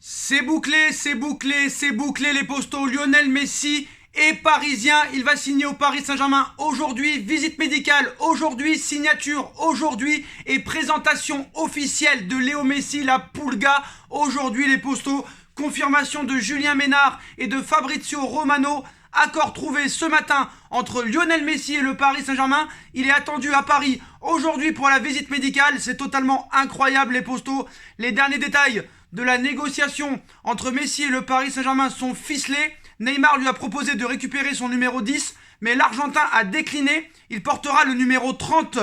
C'est bouclé, c'est bouclé, c'est bouclé les postos. Lionel Messi est parisien, il va signer au Paris Saint-Germain aujourd'hui, visite médicale aujourd'hui, signature aujourd'hui et présentation officielle de Léo Messi, la Pulga aujourd'hui les postos. Confirmation de Julien Ménard et de Fabrizio Romano. Accord trouvé ce matin entre Lionel Messi et le Paris Saint-Germain. Il est attendu à Paris aujourd'hui pour la visite médicale. C'est totalement incroyable les postos. Les derniers détails de la négociation entre Messi et le Paris Saint-Germain sont ficelés. Neymar lui a proposé de récupérer son numéro 10, mais l'Argentin a décliné. Il portera le numéro 30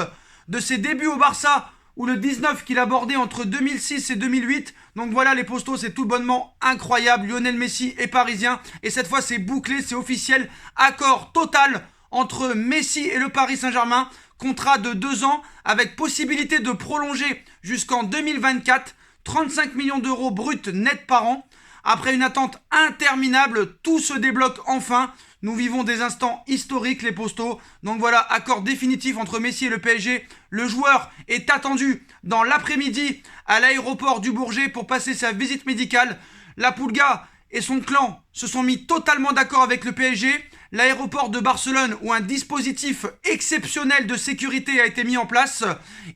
de ses débuts au Barça, ou le 19 qu'il a bordé entre 2006 et 2008. Donc voilà les postos, c'est tout bonnement incroyable. Lionel Messi est parisien et cette fois c'est bouclé, c'est officiel. Accord total entre Messi et le Paris Saint-Germain. Contrat de 2 ans avec possibilité de prolonger jusqu'en 2024. 35 millions d'euros bruts net par an. Après une attente interminable, tout se débloque enfin. Nous vivons des instants historiques les postos. Donc voilà, accord définitif entre Messi et le PSG. Le joueur est attendu dans l'après-midi à l'aéroport du Bourget pour passer sa visite médicale. La Pulga et son clan se sont mis totalement d'accord avec le PSG. L'aéroport de Barcelone où un dispositif exceptionnel de sécurité a été mis en place.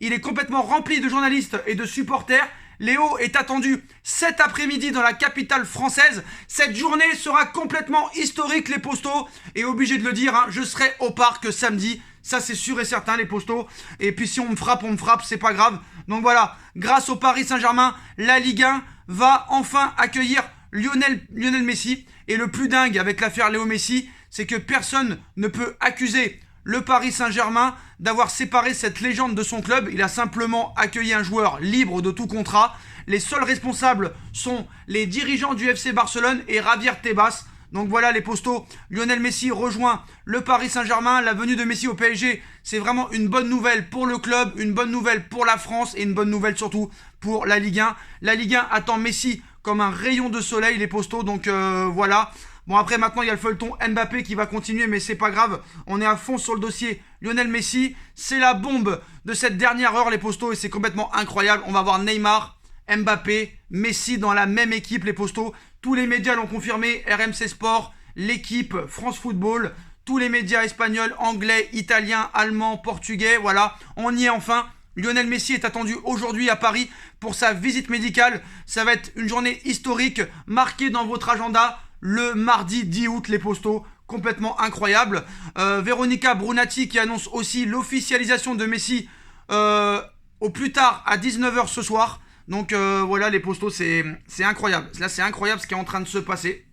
Il est complètement rempli de journalistes et de supporters. Léo est attendu cet après-midi dans la capitale française. Cette journée sera complètement historique les postos. Et obligé de le dire, je serai au parc samedi. Ça c'est sûr et certain les postos. Et puis si on me frappe, c'est pas grave. Donc voilà, grâce au Paris Saint-Germain, la Ligue 1 va enfin accueillir Lionel Messi. Et le plus dingue avec l'affaire Léo Messi, c'est que personne ne peut accuser le Paris Saint-Germain d'avoir séparé cette légende de son club. Il a simplement accueilli un joueur libre de tout contrat. Les seuls responsables sont les dirigeants du FC Barcelone et Javier Tebas. Donc voilà les postos, Lionel Messi rejoint le Paris Saint-Germain. La venue de Messi au PSG, c'est vraiment une bonne nouvelle pour le club, une bonne nouvelle pour la France et une bonne nouvelle surtout pour la Ligue 1. La Ligue 1 attend Messi comme un rayon de soleil les postos, donc voilà. Bon après maintenant il y a le feuilleton Mbappé qui va continuer mais c'est pas grave, on est à fond sur le dossier Lionel Messi, c'est la bombe de cette dernière heure les postos et c'est complètement incroyable. On va voir Neymar, Mbappé, Messi dans la même équipe les postos. Tous les médias l'ont confirmé, RMC Sport, l'équipe, France Football, tous les médias espagnols, anglais, italiens, allemands, portugais, voilà, on y est enfin. Lionel Messi est attendu aujourd'hui à Paris pour sa visite médicale. Ça va être une journée historique marquée dans votre agenda. Le mardi 10 août, les postos, complètement incroyable. Véronica Brunati qui annonce aussi l'officialisation de Messi au plus tard à 19h ce soir. Donc voilà les postos, c'est incroyable. Là c'est incroyable ce qui est en train de se passer.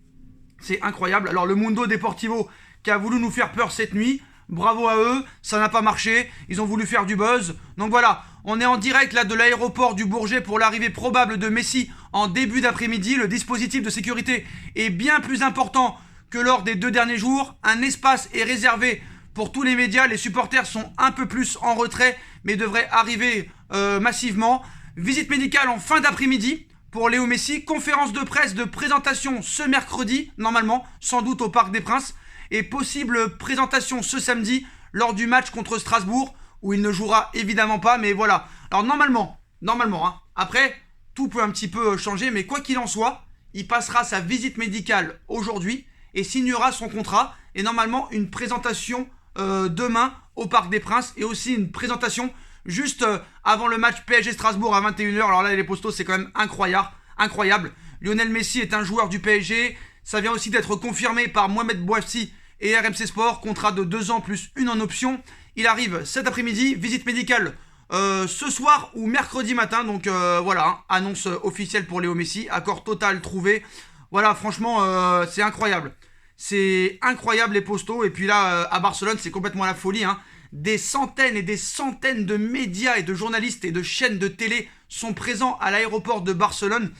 C'est incroyable. Alors le Mundo Deportivo qui a voulu nous faire peur cette nuit. Bravo à eux, ça n'a pas marché, ils ont voulu faire du buzz. Donc voilà, on est en direct là de l'aéroport du Bourget pour l'arrivée probable de Messi en début d'après-midi. Le dispositif de sécurité est bien plus important que lors des 2 derniers jours. Un espace est réservé pour tous les médias, les supporters sont un peu plus en retrait mais devraient arriver massivement. Visite médicale en fin d'après-midi pour Léo Messi. Conférence de presse de présentation ce mercredi, normalement, sans doute au Parc des Princes. Et possible présentation ce samedi lors du match contre Strasbourg où il ne jouera évidemment pas, mais voilà. Alors normalement, après tout peut un petit peu changer, mais quoi qu'il en soit, il passera sa visite médicale aujourd'hui et signera son contrat et normalement une présentation demain au Parc des Princes et aussi une présentation juste avant le match PSG Strasbourg à 21h. Alors là les postos c'est quand même incroyable. Lionel Messi est un joueur du PSG. Ça vient aussi d'être confirmé par Mohamed Bouafsi et RMC Sport, contrat de 2 ans plus 1 en option. Il arrive cet après-midi, visite médicale ce soir ou mercredi matin. Donc voilà, annonce officielle pour Léo Messi, accord total trouvé. Voilà, franchement, c'est incroyable. C'est incroyable les postos. Et puis là, à Barcelone, c'est complètement la folie. Des centaines et des centaines de médias et de journalistes et de chaînes de télé sont présents à l'aéroport de Barcelone.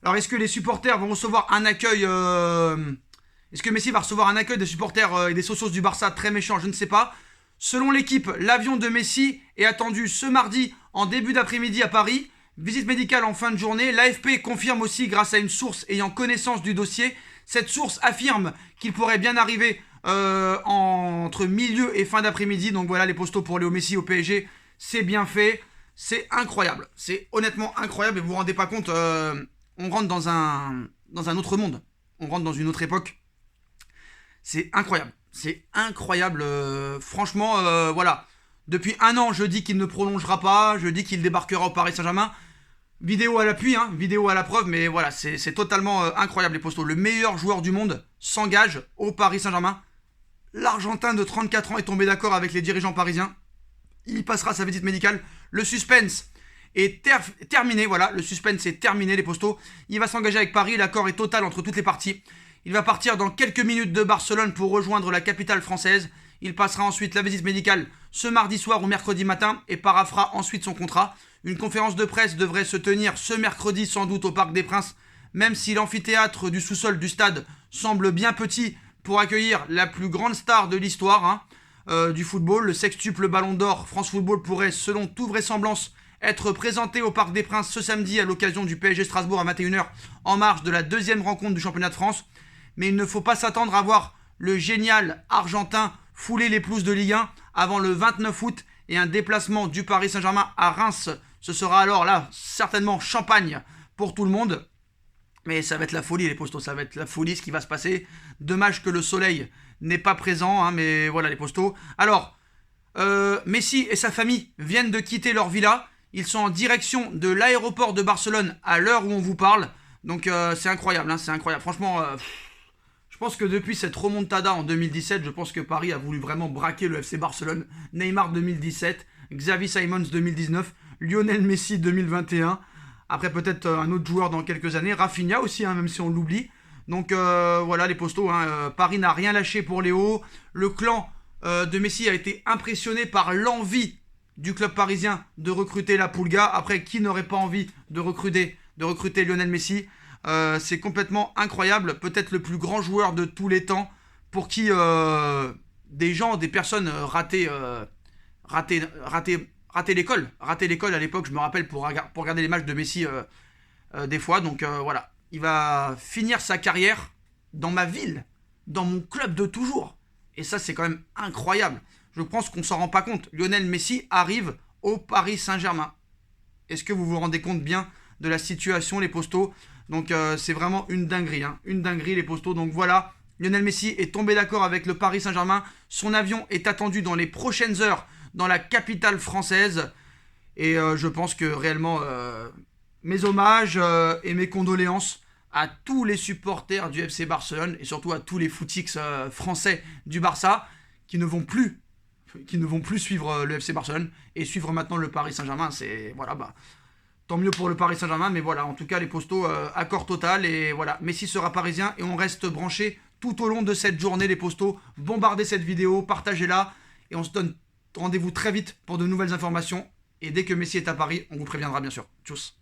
Alors, est-ce que les supporters vont recevoir un accueil Est-ce que Messi va recevoir un accueil des supporters et des socios du Barça très méchants? Je ne sais pas. Selon l'équipe, l'avion de Messi est attendu ce mardi en début d'après-midi à Paris. Visite médicale en fin de journée. L'AFP confirme aussi grâce à une source ayant connaissance du dossier. Cette source affirme qu'il pourrait bien arriver entre milieu et fin d'après-midi. Donc voilà les postos pour Léo Messi au PSG. C'est bien fait. C'est incroyable. C'est honnêtement incroyable et vous vous rendez pas compte on rentre dans un autre monde. On rentre dans une autre époque. C'est incroyable. C'est incroyable. Franchement, voilà. Depuis un an, je dis qu'il ne prolongera pas. Je dis qu'il débarquera au Paris Saint-Germain. Vidéo à l'appui, hein, vidéo à la preuve. Mais voilà, c'est totalement incroyable, les postos. Le meilleur joueur du monde s'engage au Paris Saint-Germain. L'Argentin de 34 ans est tombé d'accord avec les dirigeants parisiens. Il passera sa visite médicale. Le suspense est terminé. Voilà, le suspense est terminé, les postos. Il va s'engager avec Paris. L'accord est total entre toutes les parties. Il va partir dans quelques minutes de Barcelone pour rejoindre la capitale française. Il passera ensuite la visite médicale ce mardi soir ou mercredi matin et paraphera ensuite son contrat. Une conférence de presse devrait se tenir ce mercredi sans doute au Parc des Princes, même si l'amphithéâtre du sous-sol du stade semble bien petit pour accueillir la plus grande star de l'histoire du football. Le sextuple Ballon d'Or France Football pourrait, selon toute vraisemblance, être présenté au Parc des Princes ce samedi à l'occasion du PSG Strasbourg à 21h en marge de la deuxième rencontre du championnat de France. Mais il ne faut pas s'attendre à voir le génial Argentin fouler les pelouses de Ligue 1 avant le 29 août et un déplacement du Paris Saint-Germain à Reims. Ce sera alors là certainement champagne pour tout le monde. Mais ça va être la folie, les postos, ça va être la folie ce qui va se passer. Dommage que le soleil n'est pas présent, mais voilà, les postos. Alors, Messi et sa famille viennent de quitter leur villa. Ils sont en direction de l'aéroport de Barcelone à l'heure où on vous parle. Donc c'est incroyable, c'est incroyable. Franchement, je pense que depuis cette remontada en 2017, je pense que Paris a voulu vraiment braquer le FC Barcelone. Neymar 2017, Xavi Simons 2019, Lionel Messi 2021. Après peut-être un autre joueur dans quelques années. Rafinha aussi, même si on l'oublie. Donc voilà les postos. Paris n'a rien lâché pour Léo. Le clan de Messi a été impressionné par l'envie du club parisien de recruter la Pulga. Après, qui n'aurait pas envie de recruter Lionel Messi? C'est complètement incroyable. Peut-être le plus grand joueur de tous les temps pour qui des personnes rataient l'école. Rater l'école à l'époque, je me rappelle, pour regarder les matchs de Messi des fois. Donc voilà, il va finir sa carrière dans ma ville, dans mon club de toujours. Et ça, c'est quand même incroyable. Je pense qu'on s'en rend pas compte. Lionel Messi arrive au Paris Saint-Germain. Est-ce que vous vous rendez compte bien de la situation, les postos? Donc c'est vraiment une dinguerie, une dinguerie, les postos. Donc voilà, Lionel Messi est tombé d'accord avec le Paris Saint-Germain. Son avion est attendu dans les prochaines heures dans la capitale française. Et je pense que réellement, mes hommages et mes condoléances à tous les supporters du FC Barcelone et surtout à tous les footix français du Barça qui ne vont plus suivre le FC Barcelone et suivre maintenant le Paris Saint-Germain. C'est voilà, tant mieux pour le Paris Saint-Germain, mais voilà, en tout cas les postos, accord total. Et voilà, Messi sera parisien et on reste branché tout au long de cette journée, les postos. Bombardez cette vidéo, partagez-la et on se donne rendez-vous très vite pour de nouvelles informations. Et dès que Messi est à Paris, on vous préviendra bien sûr. Tchuss.